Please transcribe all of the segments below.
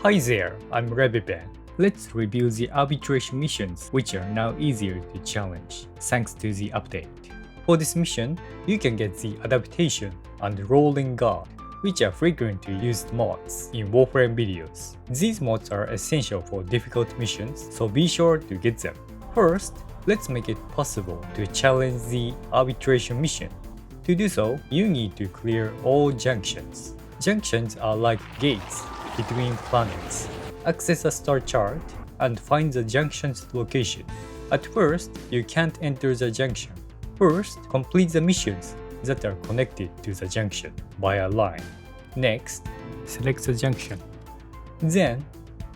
Hi there, I'm Rebiben. Let's review the arbitration missions which are now easier to challenge thanks to the update. For this mission, you can get the adaptation and rolling guard, which are frequently used mods in Warframe videos. These mods are essential for difficult missions, so be sure to get them. First, let's make it possible to challenge the arbitration mission. To do so, you need to clear all junctions. Junctions are like gates between planets. Access a star chart and find the junction's location. At first, you can't enter the junction. First, complete the missions that are connected to the junction by a line. Next, select the junction. Then,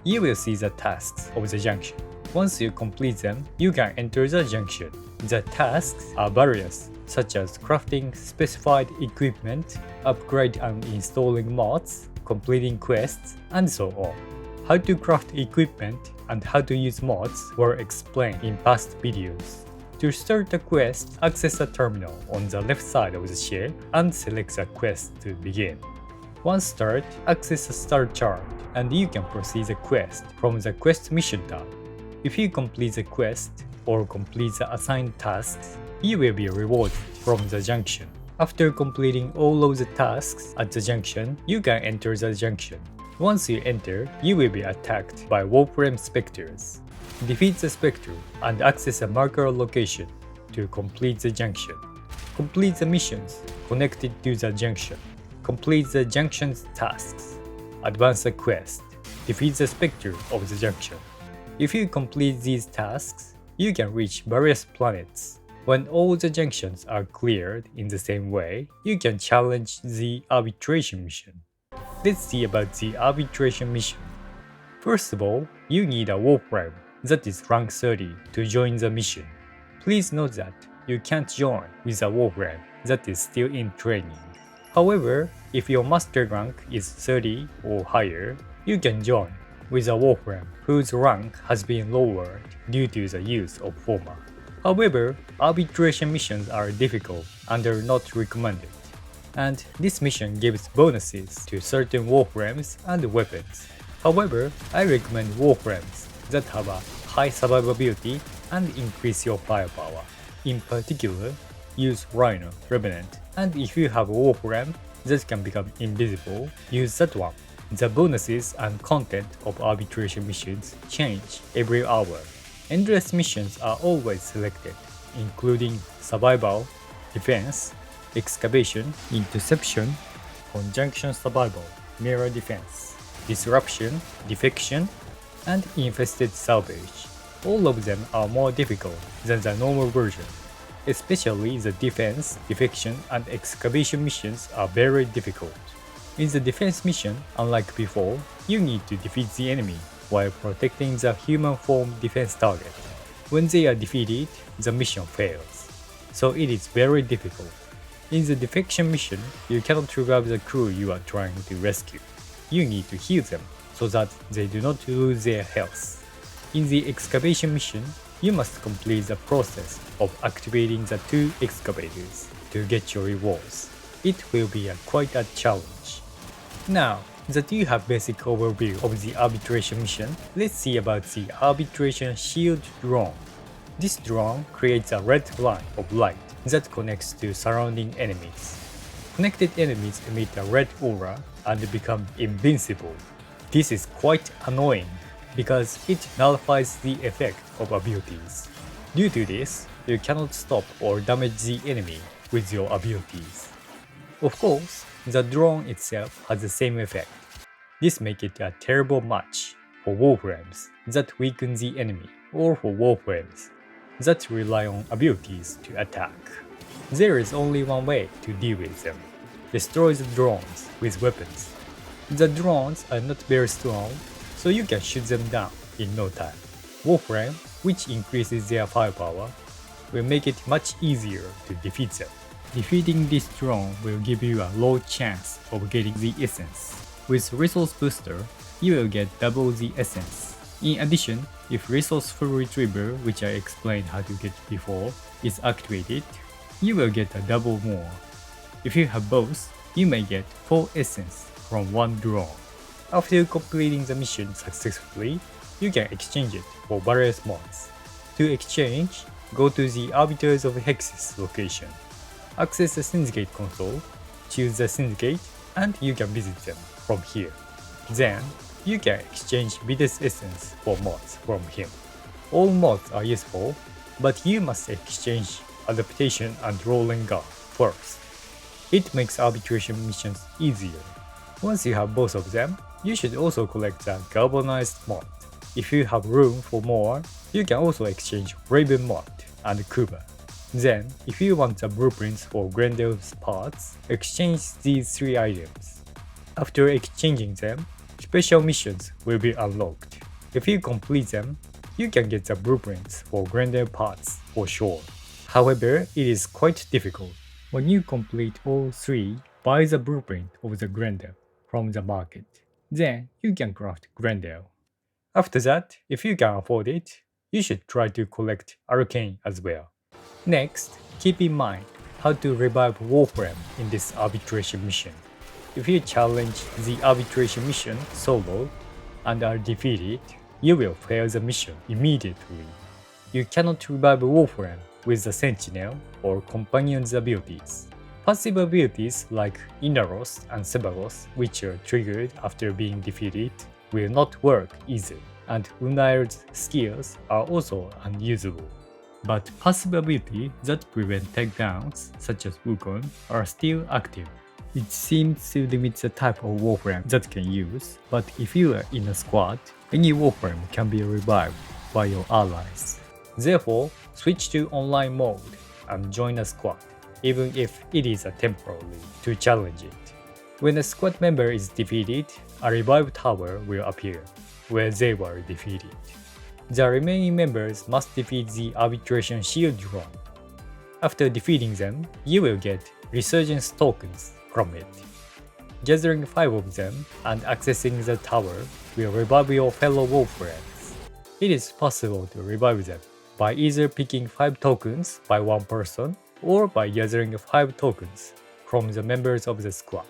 you will see the tasks of the junction. Once you complete them, you can enter the junction. The tasks are various, such as crafting specified equipment, upgrade and installing mods, completing quests, and so on. How to craft equipment and how to use mods were explained in past videos. To start a quest, access a terminal on the left side of the shell and select the quest to begin. Once start, access a star chart and you can proceed the quest from the quest mission tab. If you complete the quest or complete the assigned tasks, you will be rewarded from the junction. After completing all of the tasks at the junction, you can enter the junction. Once you enter, you will be attacked by Warframe specters. Defeat the spectre and access a marker location to complete the junction. Complete the missions connected to the junction. Complete the junction's tasks. Advance the quest. Defeat the spectre of the junction. If you complete these tasks, you can reach various planets. When all the junctions are cleared in the same way, you can challenge the arbitration mission. Let's see about the arbitration mission. First of all, you need a Warframe that is rank 30 to join the mission. Please note that you can't join with a Warframe that is still in training. However, if your master rank is 30 or higher, you can join with a Warframe whose rank has been lowered due to the use of former. However, arbitration missions are difficult and are not recommended. And this mission gives bonuses to certain Warframes and weapons. However, I recommend Warframes that have a high survivability and increase your firepower. In particular, use Rhino, Revenant, and if you have a Warframe that can become invisible, use that one. The bonuses and content of arbitration missions change every hour. Endless missions are always selected, including survival, defense, excavation, interception, conjunction survival, mirror defense, disruption, defection, and infested salvage. All of them are more difficult than the normal version. Especially the defense, defection, and excavation missions are very difficult. In the defense mission, unlike before, you need to defeat the enemy while protecting the human form defense target. When they are defeated, the mission fails. So it is very difficult. In the defection mission, you cannot revive the crew you are trying to rescue. You need to heal them so that they do not lose their health. In the excavation mission, you must complete the process of activating the 2 excavators to get your rewards. It will be quite a challenge. Now that you have basic overview of the arbitration mission, let's see about the arbitration shield drone. This drone creates a red line of light that connects to surrounding enemies. Connected enemies emit a red aura and become invincible. This is quite annoying because it nullifies the effect of abilities. Due to this, you cannot stop or damage the enemy with your abilities. Of course, the drone itself has the same effect. This makes it a terrible match for Warframes that weaken the enemy or for Warframes that rely on abilities to attack. There is only one way to deal with them. Destroy the drones with weapons. The drones are not very strong, so you can shoot them down in no time. Warframe, which increases their firepower, will make it much easier to defeat them. Defeating this drone will give you a low chance of getting the essence. With Resource Booster, you will get double the essence. In addition, if Resource Full Retriever, which I explained how to get before, is activated, you will get a double more. If you have both, you may get 4 essence from one drone. After completing the mission successfully, you can exchange it for various mods. To exchange, go to the Arbiters of Hexes location. Access the Syndicate console, choose the Syndicate, and you can visit them from here. Then, you can exchange Vides Essence for mods from him. All mods are useful, but you must exchange Adaptation and Rolling Guard first. It makes arbitration missions easier. Once you have both of them, you should also collect the Galvanized mod. If you have room for more, you can also exchange Raven mod and Kuba. Then, if you want the blueprints for Grendel's parts, exchange these 3 items. After exchanging them, special missions will be unlocked. If you complete them, you can get the blueprints for Grendel parts for sure. However, it is quite difficult. When you complete all 3, buy the blueprint of the Grendel from the market. Then you can craft Grendel. After that, if you can afford it, you should try to collect Arcane as well. Next, keep in mind how to revive Warframe in this arbitration mission. If you challenge the arbitration mission solo and are defeated, you will fail the mission immediately. You cannot revive Warframe with the Sentinel or Companion's abilities. Passive abilities like Inaros and Sebaros, which are triggered after being defeated, will not work either, and Unair's skills are also unusable. But passive abilities that prevent takedowns, such as Wukong, are still active. It seems to limit the type of Warframe that can use, but if you are in a squad, any Warframe can be revived by your allies. Therefore, switch to online mode and join a squad, even if it is temporarily, to challenge it. When a squad member is defeated, a revive tower will appear, where they were defeated. The remaining members must defeat the arbitration shield drone. After defeating them, you will get resurgence tokens from it. Gathering 5 of them and accessing the tower will revive your fellow Warframes. It is possible to revive them by either picking 5 tokens by one person or by gathering 5 tokens from the members of the squad.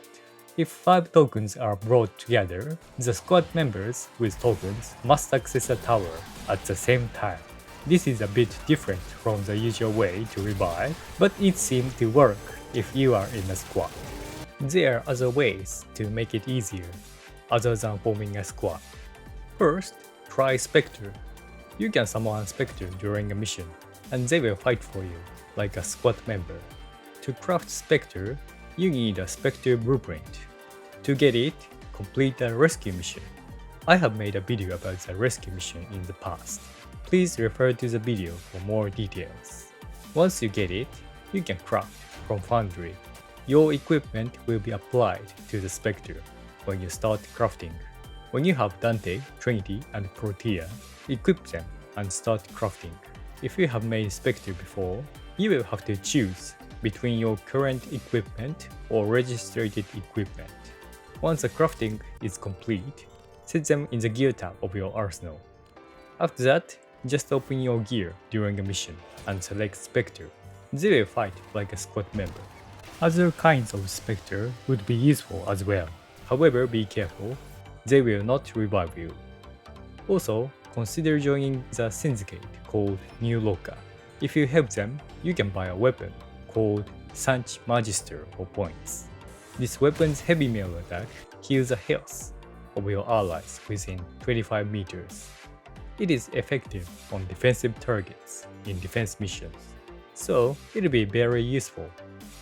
If 5 tokens are brought together, the squad members with tokens must access a tower at the same time. This is a bit different from the usual way to revive, but it seems to work if you are in a squad. There are other ways to make it easier, other than forming a squad. First, try Spectre. You can summon Spectre during a mission, and they will fight for you, like a squad member. To craft Spectre, you need a Spectre blueprint. To get it, complete a rescue mission. I have made a video about the rescue mission in the past. Please refer to the video for more details. Once you get it, you can craft from Foundry. Your equipment will be applied to the Spectre when you start crafting. When you have Dante, Trinity, and Protea, equip them and start crafting. If you have made Spectre before, you will have to choose between your current equipment or registered equipment. Once the crafting is complete, set them in the gear tab of your arsenal. After that, just open your gear during a mission and select Spectre. They will fight like a squad member. Other kinds of Spectre would be useful as well. However, be careful, they will not revive you. Also, consider joining the syndicate called New Locker. If you help them, you can buy a weapon called Sanch Magister for points. This weapon's heavy melee attack heals the health of your allies within 25 meters. It is effective on defensive targets in defense missions, so it'll be very useful.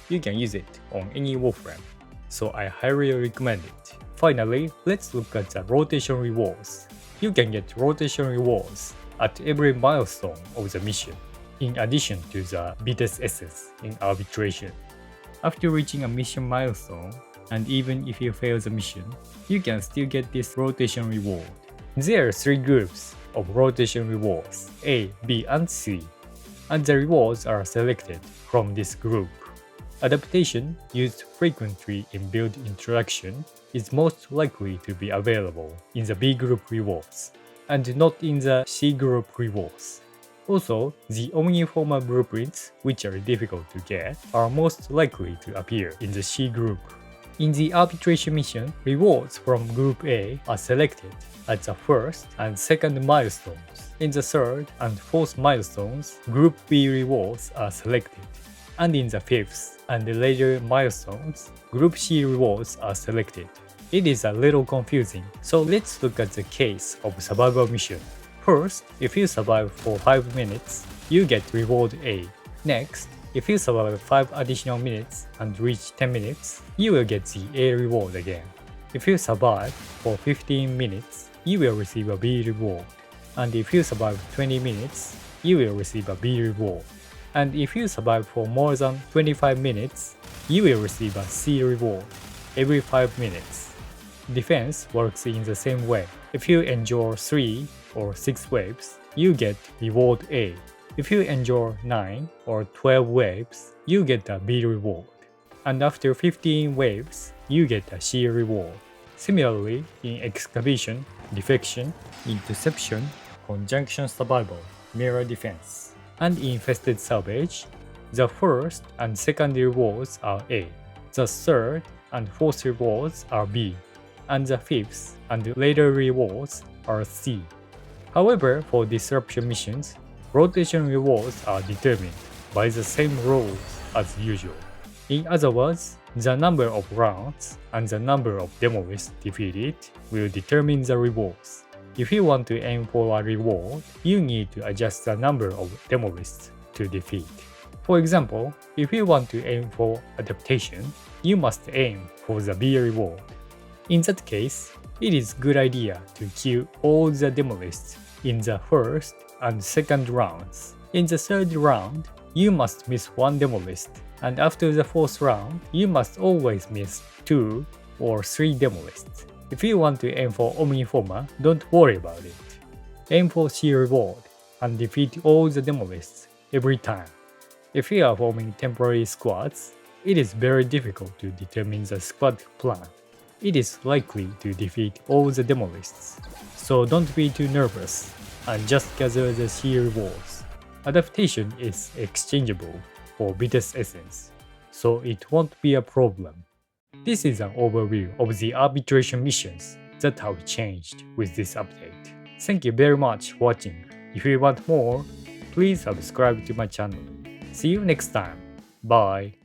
You can use it on any Warframe, so I highly recommend it. Finally, let's look at the rotation rewards. You can get rotation rewards at every milestone of the mission, in addition to the Vides Essence in arbitration. After reaching a mission milestone, and even if you fail the mission, you can still get this rotation reward. There are 3 groups of rotation rewards, A, B, and C, and the rewards are selected from this group. Adaptation, used frequently in build introduction, is most likely to be available in the B group rewards, and not in the C group rewards. Also, the Omniformer blueprints, which are difficult to get, are most likely to appear in the C group. In the arbitration mission, rewards from Group A are selected at the first and second milestones. In the third and fourth milestones, Group B rewards are selected. And in the fifth and later milestones, Group C rewards are selected. It is a little confusing, so let's look at the case of survival mission. First, if you survive for 5 minutes, you get reward A. Next, if you survive 5 additional minutes and reach 10 minutes, you will get the A reward again. If you survive for 15 minutes, you will receive a B reward. And if you survive 20 minutes, you will receive a B reward. And if you survive for more than 25 minutes, you will receive a C reward every 5 minutes. Defense works in the same way. If you endure 3 or 6 waves, you get reward A. If you endure 9 or 12 waves, you get a B reward. And after 15 waves, you get a C reward. Similarly, in excavation, defection, interception, conjunction survival, mirror defense, and in infested salvage, the first and second rewards are A, the third and fourth rewards are B, and the fifth and later rewards are C. However, for disruption missions, rotation rewards are determined by the same rules as usual. In other words, the number of rounds and the number of demolists defeated will determine the rewards. If you want to aim for a reward, you need to adjust the number of demolists to defeat. For example, if you want to aim for adaptation, you must aim for the B reward. In that case, it is a good idea to kill all the demolists in the first and second rounds. In the third round, you must miss one demolist, and after the fourth round, you must always miss 2 or 3 demolists. If you want to aim for Omniformer, don't worry about it. Aim for C reward and defeat all the demolists every time. If you are forming temporary squads, it is very difficult to determine the squad plan. It is likely to defeat all the demolists, so don't be too nervous and just gather the C rewards. Adaptation is exchangeable for Vitus Essence, so it won't be a problem. This is an overview of the arbitration missions that have changed with this update. Thank you very much for watching. If you want more, please subscribe to my channel. See you next time. Bye.